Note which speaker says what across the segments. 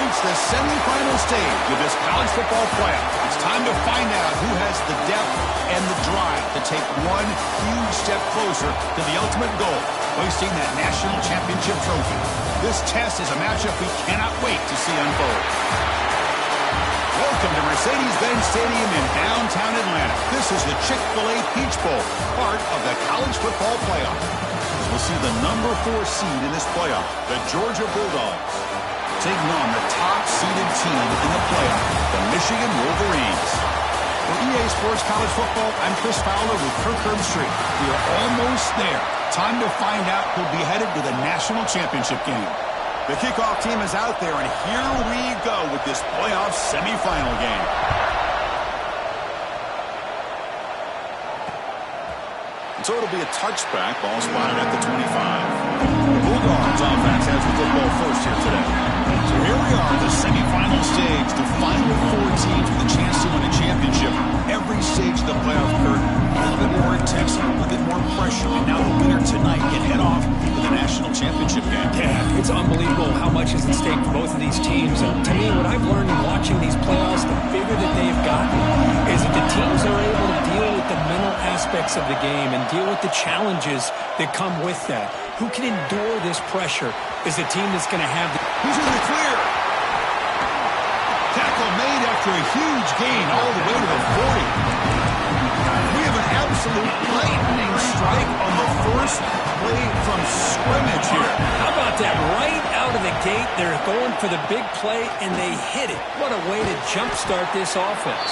Speaker 1: reached the semifinal stage of this college football playoff. It's time to find out who has the depth and the drive to take one huge step closer to the ultimate goal, hoisting that national championship trophy. This test is a matchup we cannot wait to see unfold. Welcome to Mercedes-Benz Stadium in downtown Atlanta. This is the Chick-fil-A Peach Bowl, part of the college football playoff. We'll see the number 4 seed in this playoff, the Georgia Bulldogs, taking on the top-seeded team in the playoff, the Michigan Wolverines. For EA Sports College Football, I'm Chris Fowler with Kirk Herbstreit. We are almost there. Time to find out who'll be headed to the national championship game. The kickoff team is out there, and here we go with this playoff semifinal game. So it'll be a touchback, ball spotted at the 25. The Bulldogs offense has the football first here today. So here we are at the semifinal stage, the final 4 teams with a chance to win a championship. Every stage of the playoff, Kurt, a little bit more intense, a little bit more pressure. And now the winner tonight can head off to the national championship game.
Speaker 2: Yeah, it's unbelievable how much is at stake for both of these teams. And to me, what I've learned in watching these playoffs, the bigger that they've gotten, is that the teams are able to deal with the mental aspects of the game and deal with the challenges that come with that. Who can endure this pressure is the team that's going to have the...
Speaker 1: Who's in the clear? Tackle made after a huge gain all the way to the 40. We have an absolute lightning strike on the first play from scrimmage here.
Speaker 2: How about that? Right out of the gate, they're going for the big play, and they hit it. What a way to jumpstart this offense.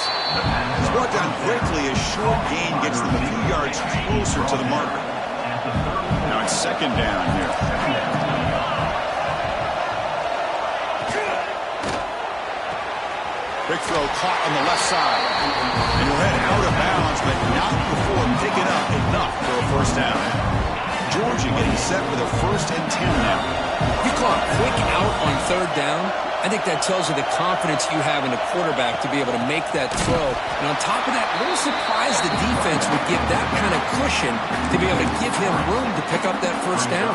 Speaker 1: It's brought down quickly. A short gain gets them a few yards closer to the marker. Now it's second down here. Quick throw caught on the left side. And he'll head out of bounds, but not before picking up enough for a first down. Georgia getting set for the 1st and 10 now.
Speaker 2: You call it quick out on 3rd down. I think that tells you the confidence you have in a quarterback to be able to make that throw. And on top of that, a little surprised the defense would give that kind of cushion to be able to give him room to pick up that first down.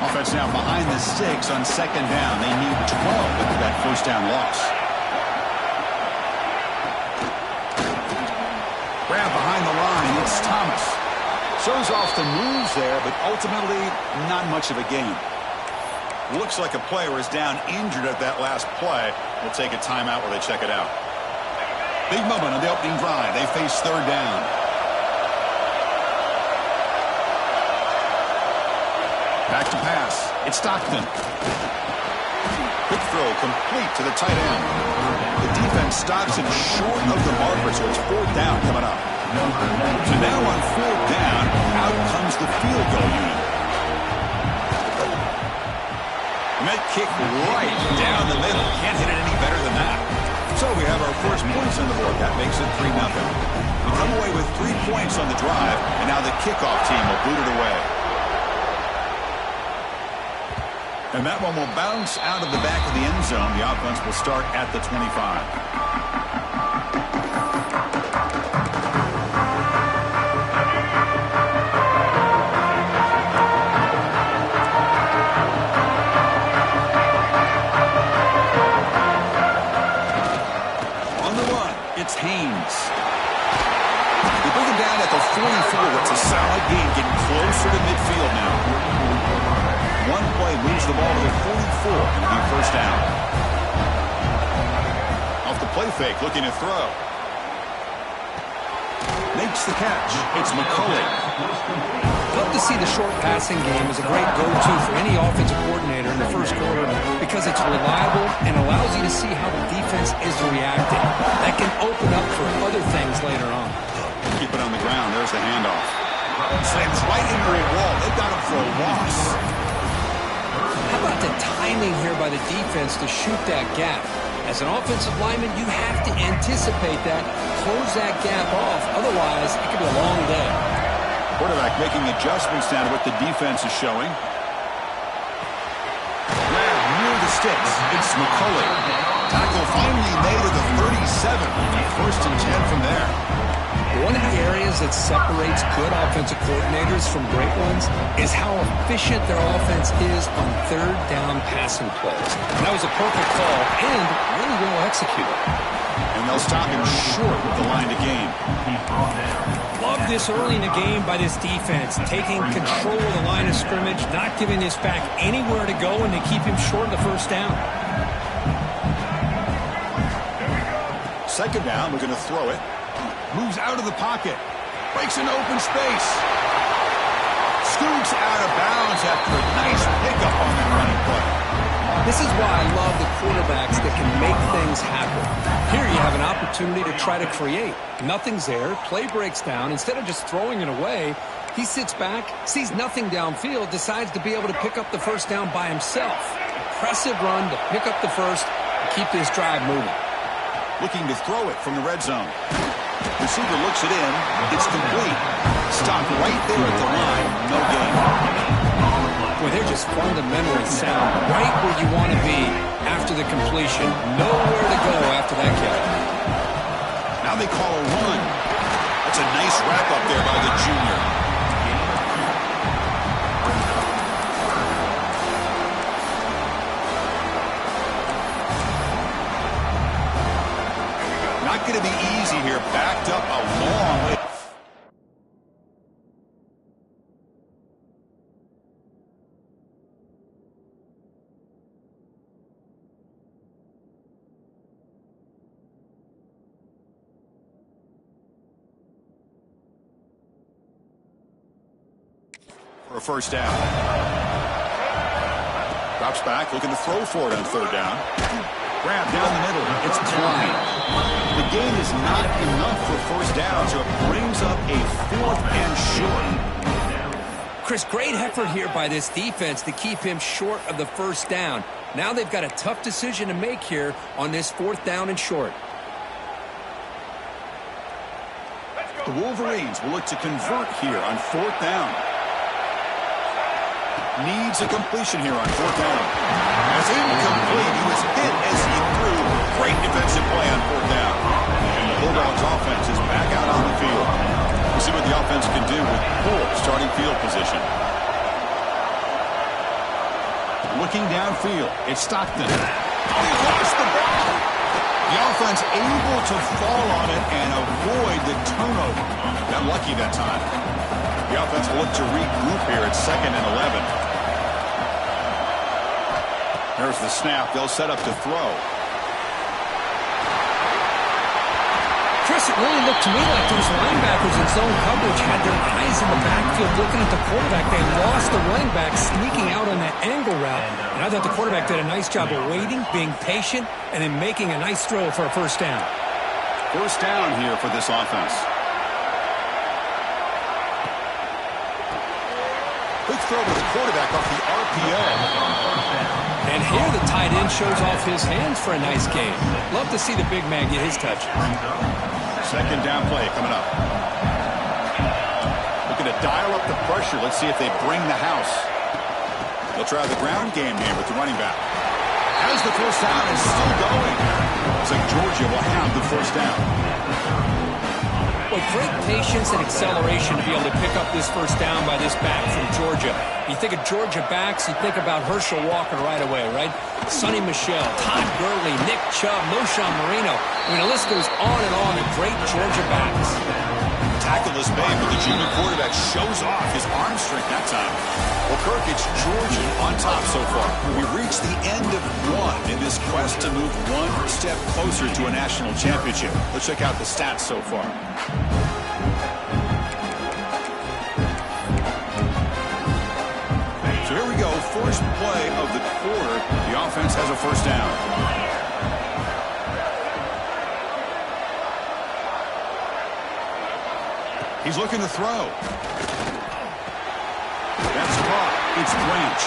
Speaker 1: Offense now behind the 6 on 2nd down. They need 12 with that first down loss. Grab behind the line. It's Thomas. Shows off the moves there, but ultimately not much of a gain. Looks like a player is down injured at that last play. We'll take a timeout while they check it out. Big moment on the opening drive. They face 3rd down. Back to pass. It's Stockton. Quick throw complete to the tight end. The defense stops him short of the marker, so it's 4th down coming up. So now on 4th down, out comes the field goal unit. And that kick right down the middle. Can't hit it any better than that. So we have our first points on the board. That makes it 3-0. We come away with 3 points on the drive, and now the kickoff team will boot it away. And that one will bounce out of the back of the end zone. The offense will start at the 25. It's Haynes. They bring him down at the 44. It's a solid gain, getting closer to midfield now. One play moves the ball to the 44. It'll be first down. Off the play fake, looking to throw. Makes the catch. It's McCulley.
Speaker 2: Love to see the short passing game as a great go-to for any offensive coordinator in the first quarter because it's reliable and allows you to see how the defense is reacting. That can open up for other things later on.
Speaker 1: Keep it on the ground. There's the handoff. Slams right into a wall. They got him for a loss.
Speaker 2: How about the timing here by the defense to shoot that gap? As an offensive lineman, you have to anticipate that, close that gap off. Otherwise, it could be a long day.
Speaker 1: Quarterback making adjustments now to what the defense is showing. Grab near the sticks. It's McCulley. Tackle finally made at the 37. First and 10 from there.
Speaker 2: One of the areas that separates good offensive coordinators from great ones is how efficient their offense is on third down passing plays. And that was a perfect call and really well executed.
Speaker 1: And they'll stop him short with the line to gain.
Speaker 2: Love this early in the game by this defense, taking control of the line of scrimmage, not giving this back anywhere to go, and they keep him short of the first down.
Speaker 1: Second down, we're going to throw it. Moves out of the pocket. Breaks an open space. Scoots out of bounds after a nice pickup on that running play.
Speaker 2: This is why I love the quarterbacks that can make things happen. Here you have an opportunity to try to create. Nothing's there. Play breaks down. Instead of just throwing it away, he sits back, sees nothing downfield, decides to be able to pick up the first down by himself. Impressive run to pick up the first and keep this drive moving.
Speaker 1: Looking to throw it from the red zone. Receiver looks it in. It's complete. Stopped right there at the line. No gain.
Speaker 2: Boy, they're just fundamentally sound. Right where you want to be after the completion. Nowhere to go after that catch.
Speaker 1: Now they call a run. That's a nice wrap up there by the junior. Not going to be easy here. Backed up a long way. For a first down. Drops back, looking to throw for it on third down. Grab down the middle. It's Klein. The gain is not enough for first down, so it brings up a fourth and short.
Speaker 2: Chris, great effort here by this defense to keep him short of the first down. Now they've got a tough decision to make here on this fourth down and short.
Speaker 1: The Wolverines will look to convert here on fourth down. Needs a completion here on fourth down. As incomplete, he was hit as he threw. Great defensive play on fourth down. And the Bulldogs offense is back out on the field. We'll see what the offense can do with poor starting field position. Looking downfield, it's Stockton. Oh, he lost the ball. The offense able to fall on it and avoid the turnover. Got lucky that time. The offense will look to regroup here at 2nd and 11. There's the snap. They'll set up to throw.
Speaker 2: Chris, it really looked to me like those linebackers in zone coverage had their eyes in the backfield looking at the quarterback. They lost the running back sneaking out on that angle route. And I thought the quarterback did a nice job of waiting, being patient, and then making a nice throw for a first down.
Speaker 1: First down here for this offense. Quick throw to the quarterback off the RPO.
Speaker 2: And here the tight end shows off his hands for a nice game. Love to see the big man get his touch.
Speaker 1: Second down play coming up. Looking to dial up the pressure. Let's see if they bring the house. They'll try the ground game here with the running back. As the first down is still going. Looks like Georgia will have the first down.
Speaker 2: Well, great patience and acceleration to be able to pick up this first down by this back from Georgia. You think of Georgia backs, you think about Herschel Walker right away, right? Sonny Michel, Todd Gurley, Nick Chubb, Moshawn Marino. I mean, the list goes on and on of great Georgia backs.
Speaker 1: Tackle is made, but the junior quarterback shows off his arm strength that time. Well, Kirk, it's Georgia on top so far. We've reached the end of one in this quest to move one step closer to a national championship. Let's check out the stats so far. So here we go, first play of the quarter. The offense has a first down. He's looking to throw. That's caught. It's Branch.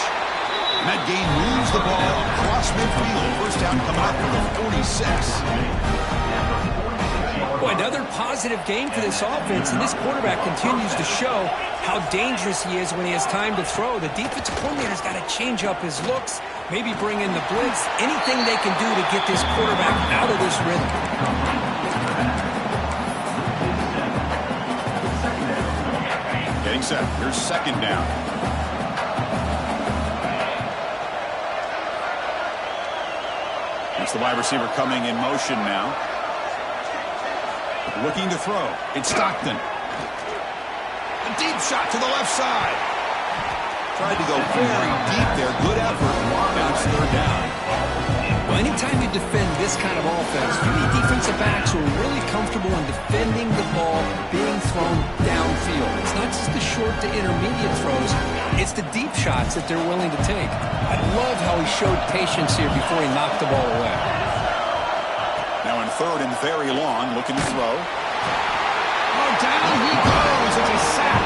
Speaker 1: And that gain moves the ball across midfield. First down coming up for the 46.
Speaker 2: Boy, another positive game for this offense, and this quarterback continues to show how dangerous he is when he has time to throw. The defensive coordinator's got to change up his looks, maybe bring in the blitz, anything they can do to get this quarterback out of this rhythm.
Speaker 1: set. Here's second down. It's the wide receiver coming in motion now. Looking to throw. It's Stockton. A deep shot to the left side. Tried to go very deep there. Good effort. Now it's third down.
Speaker 2: Well, anytime you defend this kind of offense, you need defensive backs who are really comfortable in defending the ball being thrown downfield. It's not just the short to intermediate throws. It's the deep shots that they're willing to take. I love how he showed patience here before he knocked the ball away.
Speaker 1: Now in third and very long, looking to throw. Oh, down he goes. It's a sack.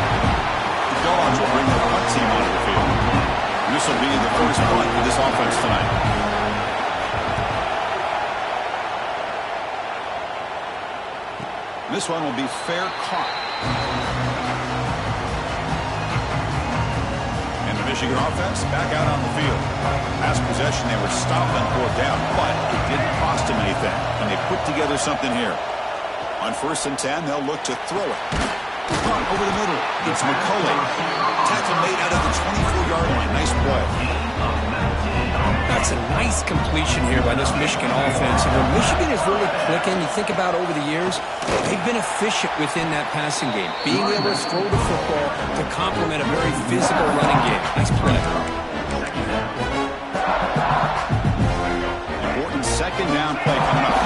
Speaker 1: The Dogs will bring the punt team onto the field. And this will be the first punt for this offense tonight. This one will be fair caught. And the Michigan offense back out on the field. Last possession, they were stopped on fourth down, but it didn't cost them anything. And they put together something here. On 1st and 10, they'll look to throw it. Punt over the middle. It's McCulley. Tackle made out of the 24-yard line. Nice play.
Speaker 2: That's a nice completion here by this Michigan offense. And when Michigan is really clicking, you think about over the years, they've been efficient within that passing game. Being able to throw the football to complement a very physical running game. Nice play.
Speaker 1: Important second down play coming up.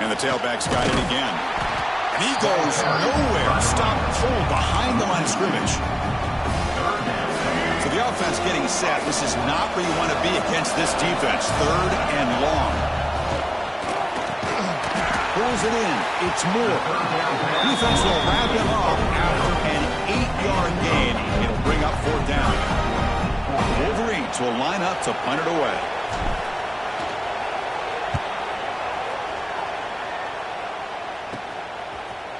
Speaker 1: And the tailback's got it again. And he goes nowhere. Stop cold behind the line of scrimmage. So the offense getting set. This is not where you want to be against this defense. Third and long. Pulls it in. It's Moore. Defense will wrap him up after an 8-yard gain. It'll bring up fourth down. Wolverines will line up to punt it away.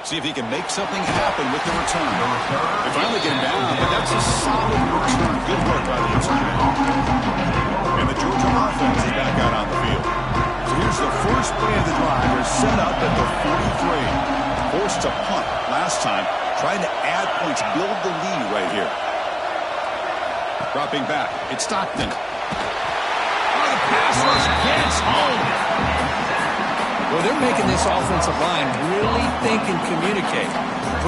Speaker 1: See if he can make something happen with the return. They finally get him down, but that's a solid return. Good work by the return. And the Georgia offense is back out on the field. So here's the first play of the drive. They're set up at the 43. Forced to punt last time. Trying to add points, build the lead right here. Dropping back. It's Stockton. Oh, the pass rush gets home.
Speaker 2: Well, they're making this offensive line really think and communicate.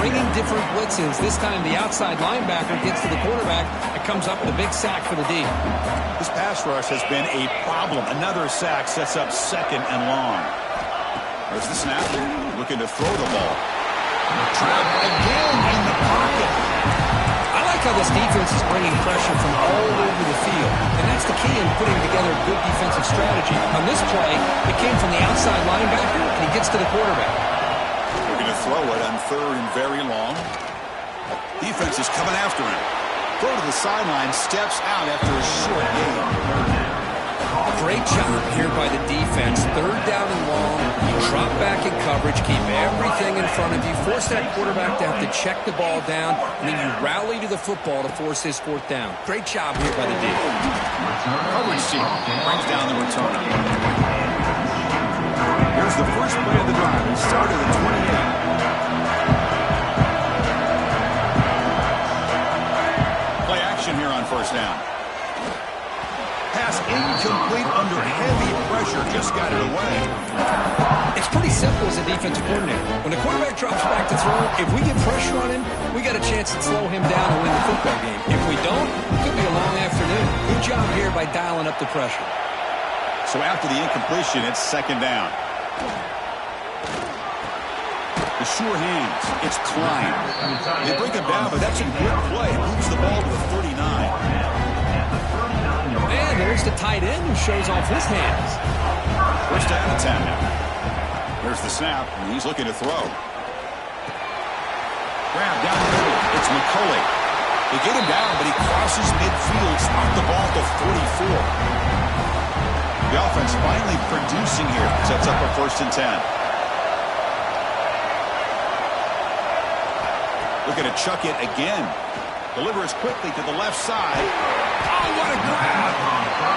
Speaker 2: Bringing different blitzes. This time the outside linebacker gets to the quarterback and comes up with a big sack for the D.
Speaker 1: This pass rush has been a problem. Another sack sets up second and long. There's the snap. Looking to throw the ball. Trapped again in the pocket.
Speaker 2: I like how this defense is bringing pressure from all over the field. And that's the key in putting together a good defensive strategy. On this play, it came from the outside linebacker, and he gets to the quarterback.
Speaker 1: Looking to throw it on third and very long. Defense is coming after him. Throw to the sideline, steps out after a short gain.
Speaker 2: Great job here by the defense. Third down and long. You drop back in coverage, keep everything in front of you, force that quarterback to have to check the ball down, and then you rally to the football to force his fourth down. Great job here by the D.
Speaker 1: Coverage team brings down the return. Here's the first play of the drive. It started at 28. Play action here on first down. Pass incomplete under heavy pressure. Just got it away.
Speaker 2: It's pretty simple as a defensive coordinator. When the quarterback drops back to throw, if we get pressure on him, we got a chance to slow him down and win the football game. If we don't, it could be a long afternoon. Good job here by dialing up the pressure.
Speaker 1: So after the incompletion, it's second down. The sure hands. It's Klein. They bring him down, but that's a good play. Moves the ball to the 39.
Speaker 2: And there's the tight end who shows off his hands.
Speaker 1: First down and 10 now. There's the snap, and he's looking to throw. Grab down the middle. It's McCulley. They get him down, but he crosses midfield, knocked the ball to 44. The offense finally producing here. Sets up a first and 10. Looking to chuck it again. Delivers quickly to the left side. Oh, what a grab!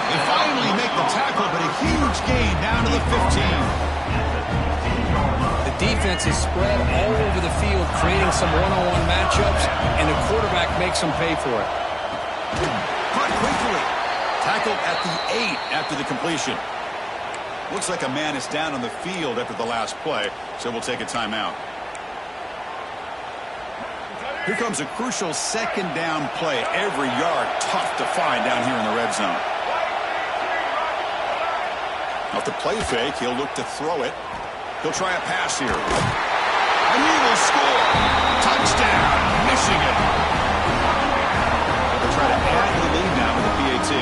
Speaker 1: They finally make the tackle, but a huge gain down to the 15. The
Speaker 2: defense is spread all over the field, creating some one-on-one matchups, and the quarterback makes them pay for it.
Speaker 1: Caught quickly. Tackled at the 8 after the completion. Looks like a man is down on the field after the last play, so we'll take a timeout. Here comes a crucial second down play. Every yard tough to find down here in the red zone. Off the play fake, he'll look to throw it. He'll try a pass here. And he will score. Touchdown. Michigan. They'll try to add the lead now with the PAT.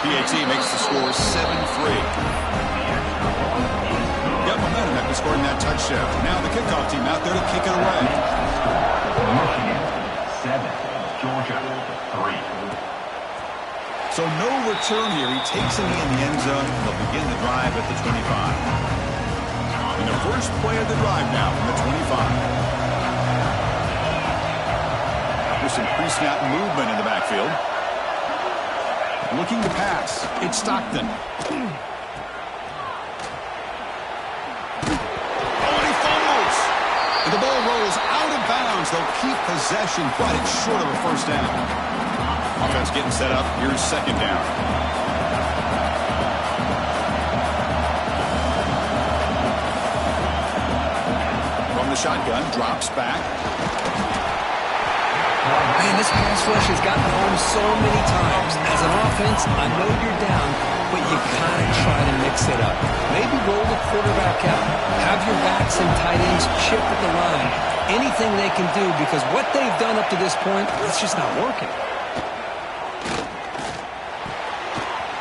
Speaker 1: PAT makes the score 7-3. Got momentum after scoring that touchdown. Now the kickoff team out there to kick it away.
Speaker 3: Michigan 7, Georgia 3.
Speaker 1: So no return here. He takes it in the end zone. They'll begin the drive at the 25. And the first play of the drive now from the 25. There's some pre-snap movement in the backfield. Looking to pass. It's Stockton. Oh, and he fumbles. And the ball rolls out of bounds. They'll keep possession, but it's short of a first down. Offense getting set up. Here's second down. From the shotgun, drops back.
Speaker 2: Man, this pass rush has gotten home so many times. As an offense, I know you're down, but you gotta try to mix it up. Maybe roll the quarterback out. Have your backs and tight ends chip at the line. Anything they can do, because what they've done up to this point, it's just not working.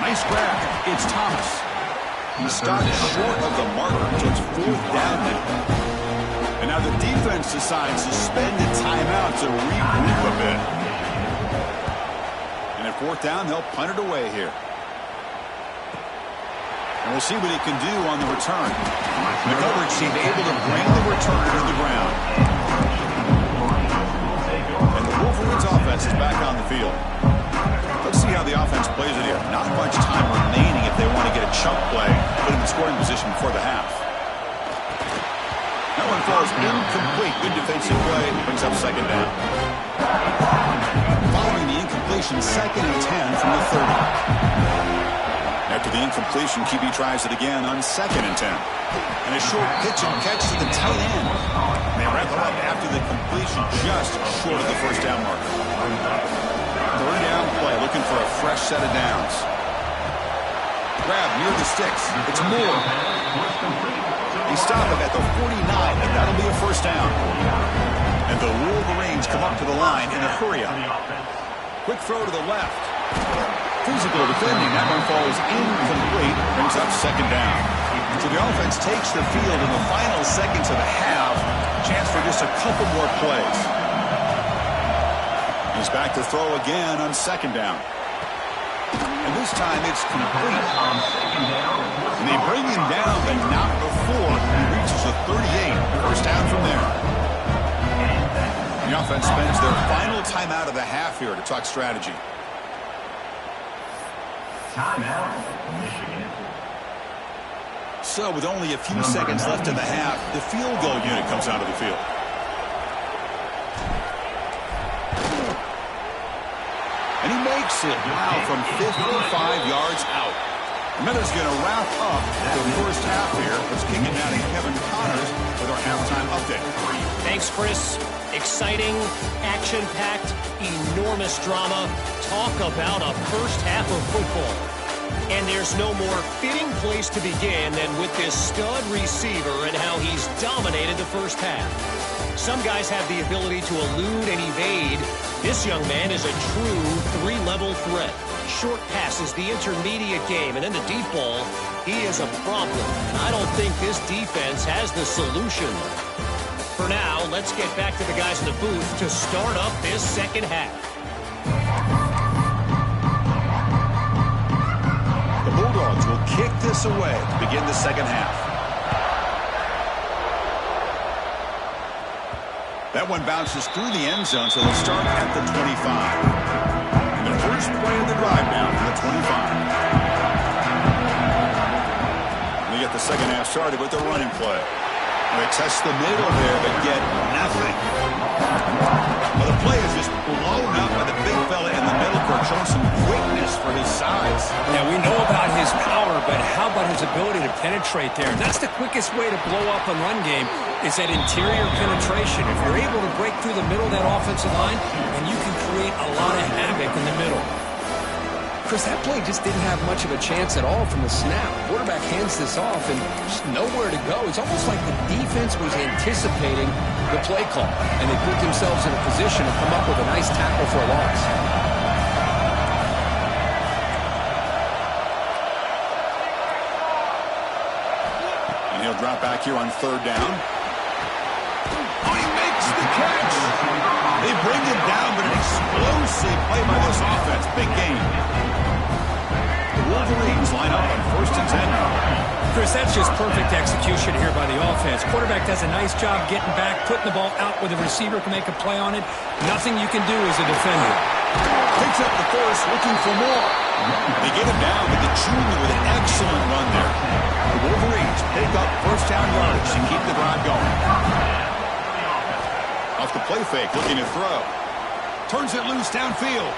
Speaker 1: Nice grab. It's Thomas. He stopped short of the marker, so it's fourth down now. And now the defense decides to spend a timeout to regroup a bit. And at fourth down, they'll punt it away here. And we'll see what he can do on the return. The coverage seemed able to bring the returner to the ground. And the Wolverines offense is back on the field. Let's see how the offense plays it here. Not much time remaining if they want to get a chunk play, put him in scoring position before the half. That one falls incomplete. Good defensive play. Brings up second down. Following the incompletion, 2nd and 10 from the 30. After the incompletion, QB tries it again on 2nd and 10. And a short pitch and catch to the tight end. And they wrap it up after the completion, just short of the first down marker. Third down play, looking for a fresh set of downs. Grab near the sticks. It's Moore. They stop him at the 49, and that'll be a first down. And the Wolverines come up to the line in a hurry-up. Quick throw to the left. Physical defending. That one falls incomplete. Brings up second down. So the offense takes the field in the final seconds of the half. Chance for just a couple more plays. He's back to throw again on second down. And this time it's complete. And they bring him down, but not before he reaches the 38. First down from there. The offense spends their final timeout of the half here to talk strategy.
Speaker 3: Timeout, Michigan.
Speaker 1: So with only a few seconds left in the half, the field goal unit comes out of the field. And he makes it, wow, from 55 yards out. Miller's going to wrap up the first half here. Let's kick it down to Kevin Connors with our halftime update.
Speaker 4: Thanks, Chris. Exciting, action-packed, enormous drama. Talk about a first half of football. And there's no more fitting place to begin than with this stud receiver and how he's dominated the first half. Some guys have the ability to elude and evade. This young man is a true three-level threat. Short passes, the intermediate game, and then the deep ball. He is a problem. I don't think this defense has the solution. For now, let's get back to the guys in the booth to start up this second half.
Speaker 1: The Bulldogs will kick this away to begin the second half. That one bounces through the end zone, so they'll start at the 25. And the first play of the drive now from the 25. They get the second half started with the running play. They test the middle there, but get nothing. Well, the play is just blown up by the big fella in the middle court, showing some quickness for his size.
Speaker 2: Yeah, we know about his power, but how about his ability to penetrate there? That's the quickest way to blow up a run game, is that interior penetration. If you're able to break through the middle of that offensive line, and you can create a lot of havoc in the middle.
Speaker 5: Chris, that play just didn't have much of a chance at all from the snap. Quarterback hands this off and just nowhere to go. It's almost like the defense was anticipating the play call, and they put themselves in a position to come up with a nice tackle for a loss.
Speaker 1: And he'll drop back here on third down. Oh, he makes the catch. They bring him down, but an explosive play by this offense. Big game. The Wolverines line up on 1st and 10.
Speaker 2: Chris, that's just perfect execution here by the offense. Quarterback does a nice job getting back, putting the ball out where the receiver can make a play on it. Nothing you can do as a defender.
Speaker 1: Takes up the force, looking for more. They get him down, but the junior with an excellent run there. The Wolverines pick up first down yardage to keep the drive going. Off the play fake, looking to throw. Turns it loose downfield.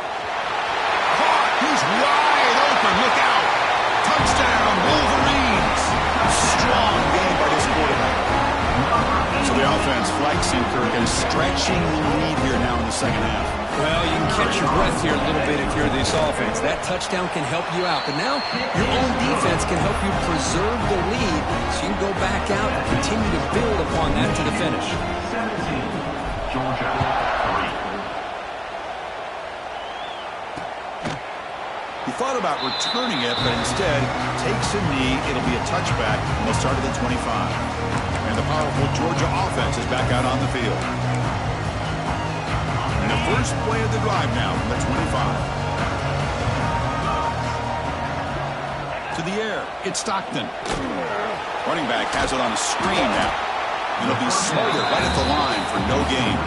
Speaker 1: Caught. He's wide open. Look out. Touchdown, Wolverines. Strong game by this quarterback. So the offense flexing, Kirk, and stretching the lead here now in the second half.
Speaker 5: Well, you can catch your breath here a little bit if you're this offense. That touchdown can help you out. But now your own defense can help you preserve the lead so you can go back out and continue to build upon that to the finish.
Speaker 3: 17, Georgia 3.
Speaker 1: He thought about returning it, but instead takes a knee. It'll be a touchback, and they'll start at the 25. And the powerful Georgia offense is back out on the field. And the first play of the drive now from the 25. To the air, it's Stockton. Running back has it on a screen now. It'll be smothered right at the line for no gain.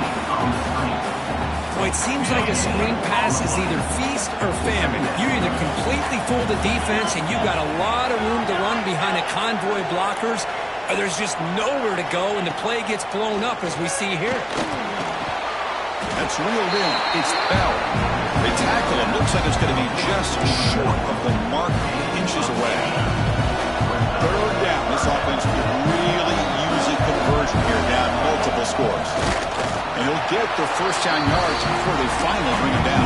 Speaker 2: Well, it seems like a screen pass is either feast or famine. You either completely fool the defense and you've got a lot of room to run behind a convoy of blockers, or there's just nowhere to go and the play gets blown up as we see here.
Speaker 1: That's reeled in. It's Bell. They tackle him. Looks like it's going to be just short of the mark, inches away. Third down. This offense could really use a conversion here, down multiple scores. And he'll get the first down yards before they finally bring him down.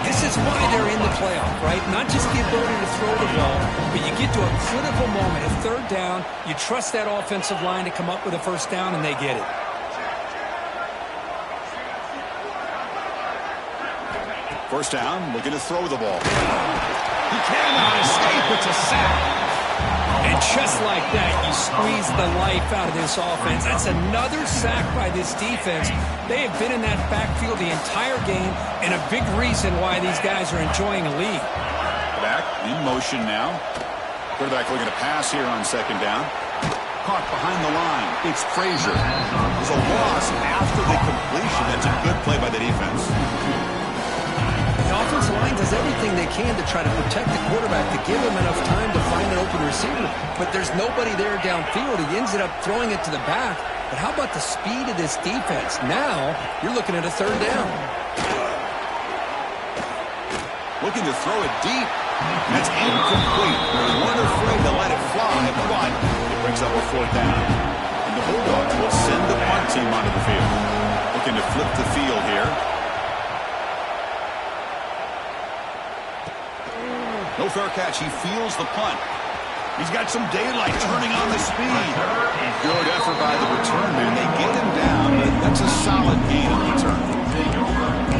Speaker 2: This is why they're in the playoff, right? Not just the ability to throw the ball, but you get to a critical moment, a third down, you trust that offensive line to come up with a first down, and they get it.
Speaker 1: First down, looking to throw the ball. He cannot escape. It's a sack.
Speaker 2: And just like that, you squeeze the life out of this offense. That's another sack by this defense. They have been in that backfield the entire game, and a big reason why these guys are enjoying a lead.
Speaker 1: Back in motion now. Quarterback looking to pass here on second down. Caught behind the line. It's Frazier. There's a loss after the completion. That's a good play by the defense.
Speaker 5: The offensive line does everything they can to try to protect the quarterback, to give him enough time to find an open receiver. But there's nobody there downfield. He ends up throwing it to the back. But how about the speed of this defense? Now you're looking at a third down.
Speaker 1: Looking to throw it deep. That's incomplete. They weren't afraid to let it fly, but it brings up a fourth down. And the Bulldogs will send the punt team onto the field. Looking to flip the field here. No fair catch. He feels the punt. He's got some daylight, turning on the speed. Good effort by the return man. They get him down, but that's a solid gain on the return.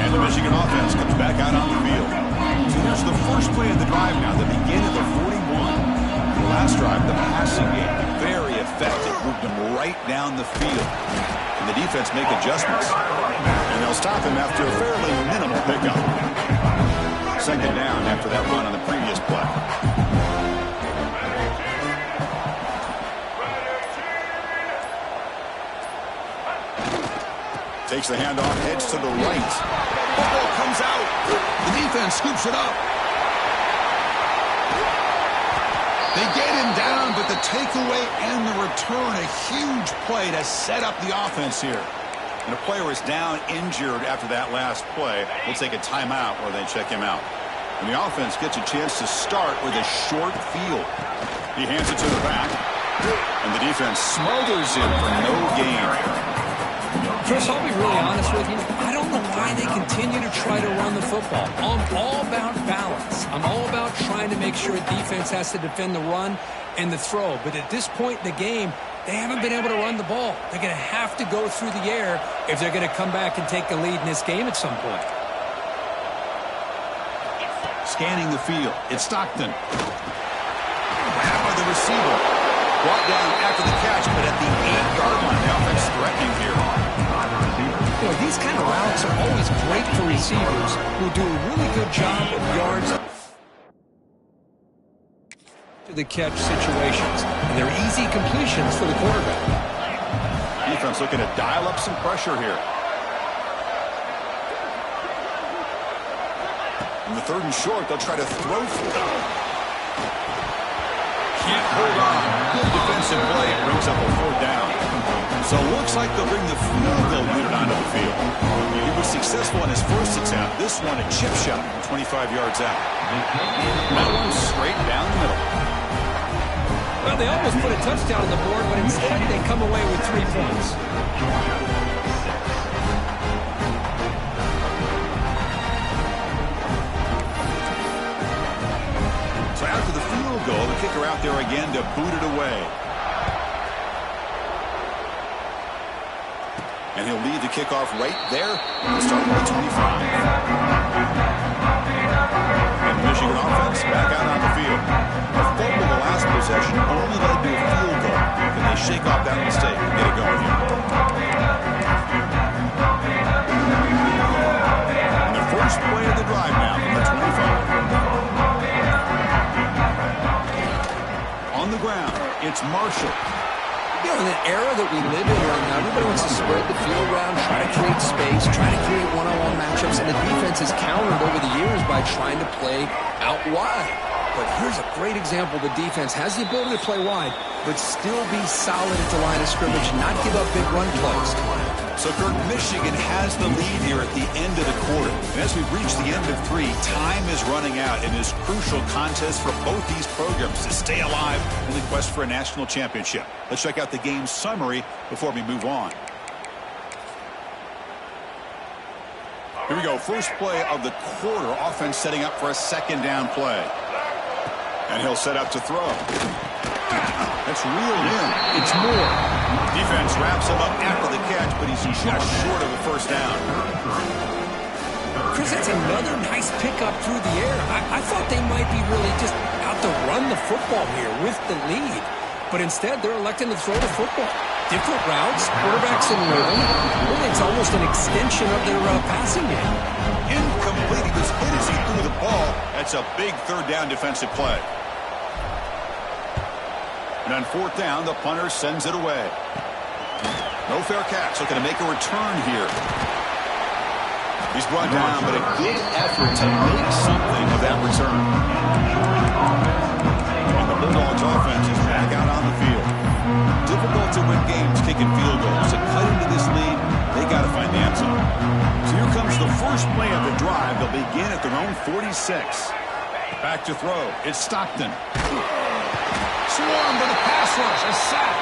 Speaker 1: And the Michigan offense comes back out on the field. So here's the first play of the drive now, the beginning of the 41. The last drive, the passing game, very effective. Moved him right down the field. And the defense make adjustments. And they'll stop him after a fairly minimal pickup. Second down after that run on the previous play. Takes the handoff, heads to the right. Football comes out. The defense scoops it up. They get him down, but the takeaway and the return, a huge play to set up the offense here. And a player is down injured after that last play. We'll take a timeout where they check him out. And the offense gets a chance to start with a short field. He hands it to the back, and the defense smothers him for no gain.
Speaker 2: Chris, I'll be really honest with you. I don't know why they continue to try to run the football. I'm all about balance. I'm all about trying to make sure defense has to defend the run and the throw. But at this point in the game, they haven't been able to run the ball. They're going to have to go through the air if they're going to come back and take the lead in this game at some point.
Speaker 1: Scanning the field, it's Stockton. Grab by the receiver. Brought down after the catch, but at the 8-yard line, the offense threatening here.
Speaker 2: You know, these kind of routes are always great for receivers who do a really good job of yards to the catch situations. And they're easy completions for the quarterback.
Speaker 1: Defense looking to dial up some pressure here. In the 3rd and short, they'll try to throw for it. Can't hold on. Good defensive play. It brings up a 4th down. So it looks like they'll bring the field goal unit onto the field. He was successful in his first attempt. This one a chip shot, 25 yards out. That one straight down the middle.
Speaker 2: Well, they almost put a touchdown on the board, but instead they come away with 3 points.
Speaker 1: So after the field goal, the kicker out there again to boot it away. And he'll lead the kickoff right there, starting at the 25. And Michigan offense back out on the field. A fumble the last possession only led to a field goal. Can they shake off that mistake and get it going here? And the first play of the drive now from the 25. On the ground, it's Marshall.
Speaker 5: You know, in the era that we live in right now, everybody wants to spread the field around, try to create space, try to create one-on-one matchups, and the defense has countered over the years by trying to play out wide. But here's a great example. The defense has the ability to play wide, but still be solid at the line of scrimmage, not give up big run plays.
Speaker 1: So, Kirk, Michigan has the lead here at the end of the quarter. And as we reach the end of 3, time is running out in this crucial contest for both these programs to stay alive in the quest for a national championship. Let's check out the game summary before we move on. Here we go. First play of the quarter. Offense setting up for a 2nd down play. And he'll set up to throw. That's reeled in. It's more. Defense wraps him up after the catch, but he's just short of the 1st down.
Speaker 2: Chris, that's another nice pickup through the air. I thought they might be really just out to run the football here with the lead. But instead, they're electing to throw the football. Different routes, quarterbacks in rhythm. Really, it's almost an extension of their passing game.
Speaker 1: Incomplete. He was hit as he threw the ball. That's a big 3rd down defensive play. And on 4th down, the punter sends it away. No fair catch. Looking to make a return here. He's brought down, but a good effort to make something of that return. And the Bulldogs offense is back out on the field. Difficult to win games kicking field goals. To cut into this lead, they got to find the end zone. So here comes the first play of the drive. They'll begin at their own 46. Back to throw. It's Stockton. Swarmed by the pass rush. A sack.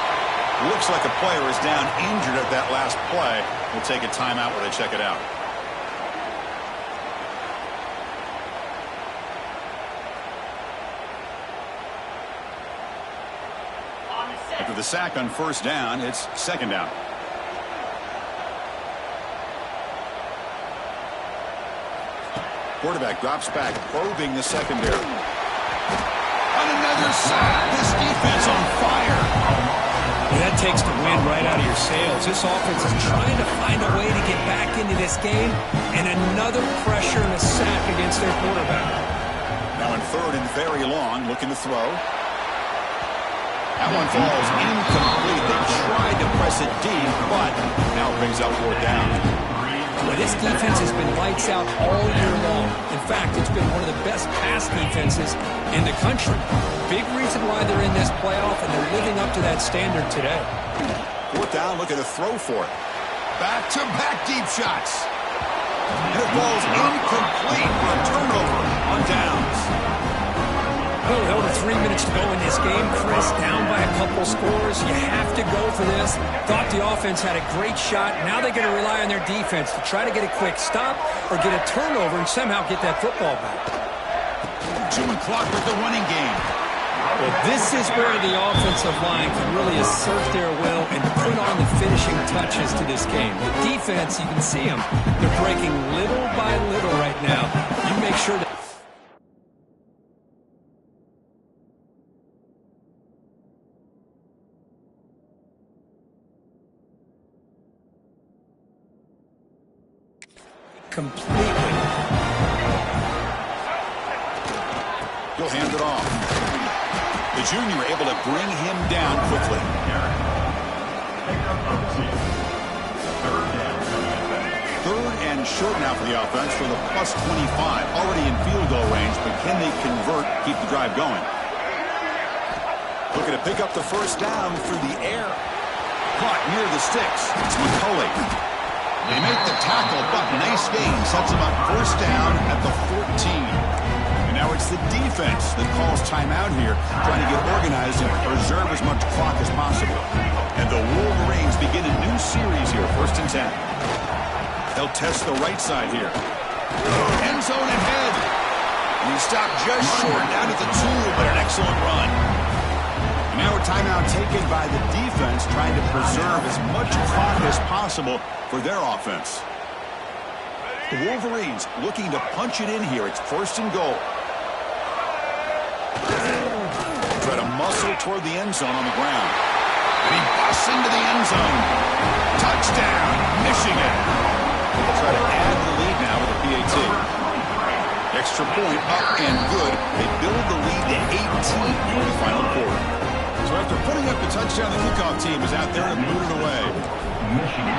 Speaker 1: Looks like a player is down injured at that last play. We'll take a timeout where they check it out. After the sack on 1st down, it's 2nd down. Quarterback drops back, probing the secondary. On another sack, this defense on fire.
Speaker 2: Well, that takes the wind right out of your sails. This offense is trying to find a way to get back into this game, and another pressure and a sack against their quarterback.
Speaker 1: Now in 3rd and very long, looking to throw. That one falls incomplete. They tried to press it deep, but now it brings up 4th down.
Speaker 2: Well, this defense has been lights out all year long. In fact, it's been one of the best pass defenses in the country. Big reason why they're in this playoff, and they're living up to that standard today.
Speaker 1: Fourth down, looking to throw for it. Back-to-back deep shots. And it falls incomplete for a turnover on downs.
Speaker 2: Well, with 3 minutes to go in this game, Chris, down by a couple scores. You have to go for this. Thought the offense had a great shot. Now they're going to rely on their defense to try to get a quick stop or get a turnover and somehow get that football back.
Speaker 1: Chewing clock with the running game.
Speaker 2: Well, this is where the offensive line can really assert their will and put on the finishing touches to this game. The defense, you can see them. They're breaking little by little right now. You make sure that completely.
Speaker 1: He'll hand it off. The junior able to bring him down quickly. Third and short now for the offense for the plus 25. Already in field goal range, but can they convert, keep the drive going? Looking to pick up the first down through the air. Caught near the sticks. It's McCulley. They make the tackle, but nice gain. Sets them up first down at the 14. And now it's the defense that calls timeout here, trying to get organized and preserve as much clock as possible. And the Wolverines begin a new series here, 1st and 10. They'll test the right side here. End zone ahead. And he stopped just short, down at the 2, but an excellent run. Now a timeout taken by the defense, trying to preserve as much clock as possible for their offense. The Wolverines looking to punch it in here. It's 1st and goal. Try to muscle toward the end zone on the ground. And he busts into the end zone. Touchdown, Michigan. They'll try to add the lead now with a PAT. Extra point up and good. They build the lead to 18 in the final quarter. So after putting up the touchdown, the kickoff team is out there to boot it away.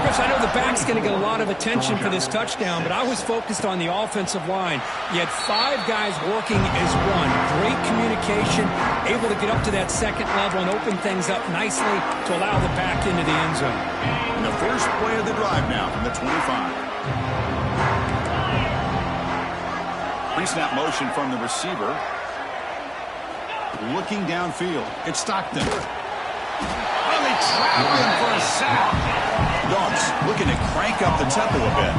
Speaker 2: Chris, I know the back's going to get a lot of attention for this touchdown, but I was focused on the offensive line. You had 5 guys working as one. Great communication, able to get up to that second level and open things up nicely to allow the back into the end zone.
Speaker 1: And the first play of the drive now from the 25. Pre-snap motion from the receiver. Looking downfield. It's Stockton. Really traveling for a sack. Dogs looking to crank up the tempo a bit.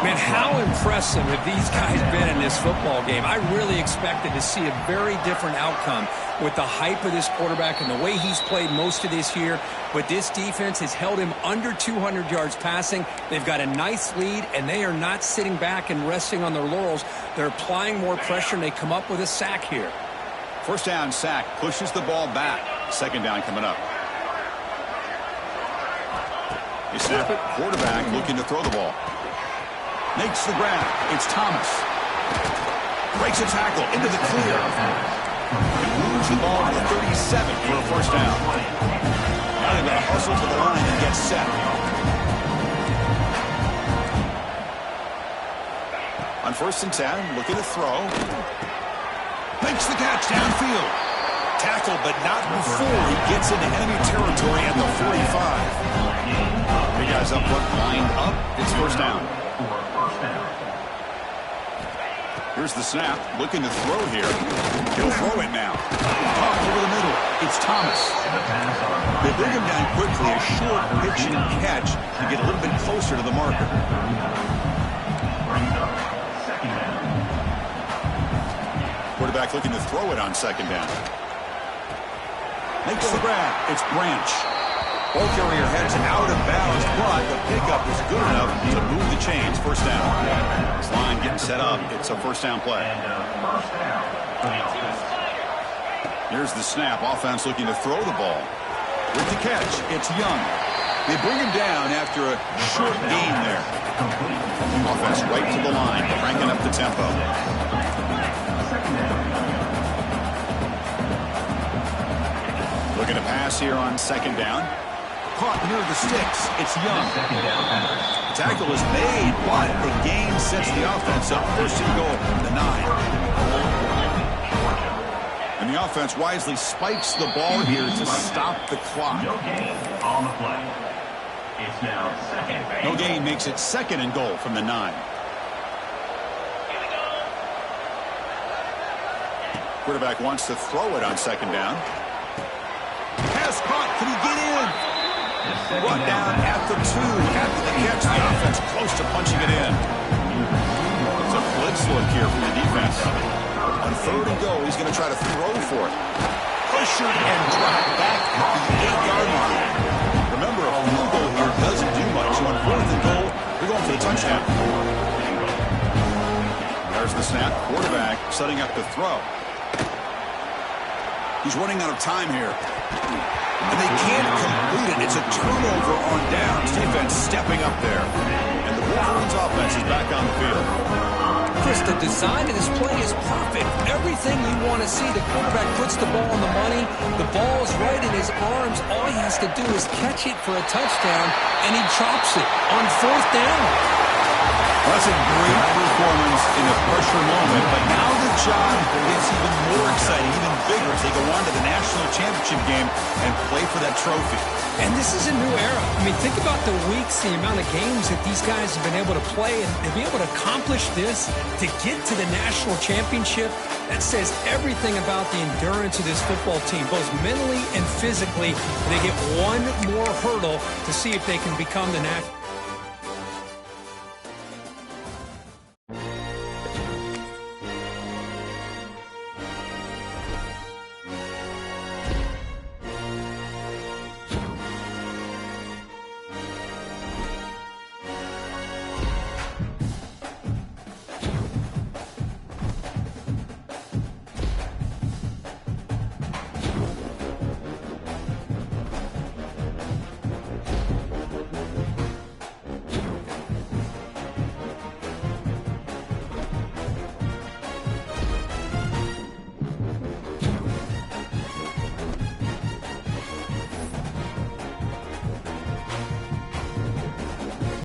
Speaker 2: Man, how impressive have these guys been in this football game? I really expected to see a very different outcome with the hype of this quarterback and the way he's played most of this year. But this defense has held him under 200 yards passing. They've got a nice lead, and they are not sitting back and resting on their laurels. They're applying more pressure, and they come up with a sack here.
Speaker 1: First down sack, pushes the ball back. Second down coming up. You snap it, quarterback looking to throw the ball. Makes the grab. It's Thomas. Breaks a tackle into the clear. And moves the ball to the 37 for a first down. Now they've got to hustle to the line and get set. On 1st and 10, looking to throw. Makes the catch downfield. Tackle, but not before he gets into enemy territory at the 45. The guys up front lined up. It's first down. Here's the snap. Looking to throw here. He'll throw it now. Off over the middle. It's Thomas. They bring him down quickly. A short pitch and catch to get a little bit closer to the marker. Quarterback looking to throw it on second down. Makes the grab. It's Branch. Ball carrier heads out of bounds, but the pickup is good enough to move the chains. First down. This line getting set up. It's a first down play. Here's the snap. Offense looking to throw the ball. With the catch, it's Young. They bring him down after a short gain there. Offense right to the line, cranking up the tempo. Looking to pass here on second down. caught near the sticks. It's Young.
Speaker 3: Second down pass.
Speaker 1: Tackle is made, but the gain sets the offense up. First and goal, the 9. And the offense wisely spikes the ball here to stop the clock.
Speaker 3: No gain on the play. It's now second and
Speaker 1: No gain makes it second and goal from the 9. Quarterback wants to throw it on second down. Pass caught. Can he get in? Brought down at the 2. After the catch, the offense close to punching it in. It's a blitz look here from the defense. On third and goal, he's going to try to throw for it. Pressured and dropped back at the 8-yard line. Remember, a field goal here doesn't do much. So on fourth and goal, they're going for the touchdown. There's the snap. Quarterback setting up the throw. He's running out of time here. And they can't complete it. It's a turnover on downs. Defense stepping up there. And the Wolverines offense is back on the field.
Speaker 5: Chris, the design of this play is perfect. Everything you want to see. The quarterback puts the ball on the money. The ball is right in his arms. All he has to do is catch it for a touchdown, and he drops it on fourth down.
Speaker 1: That's a great performance in a pressure moment, but now the job gets even more exciting, even bigger as they go on to the national championship game and play for that trophy.
Speaker 2: And this is a new era. I mean, think about the weeks, the amount of games that these guys have been able to play, and to be able to accomplish this, to get to the national championship, that says everything about the endurance of this football team, both mentally and physically. They get one more hurdle to see if they can become the national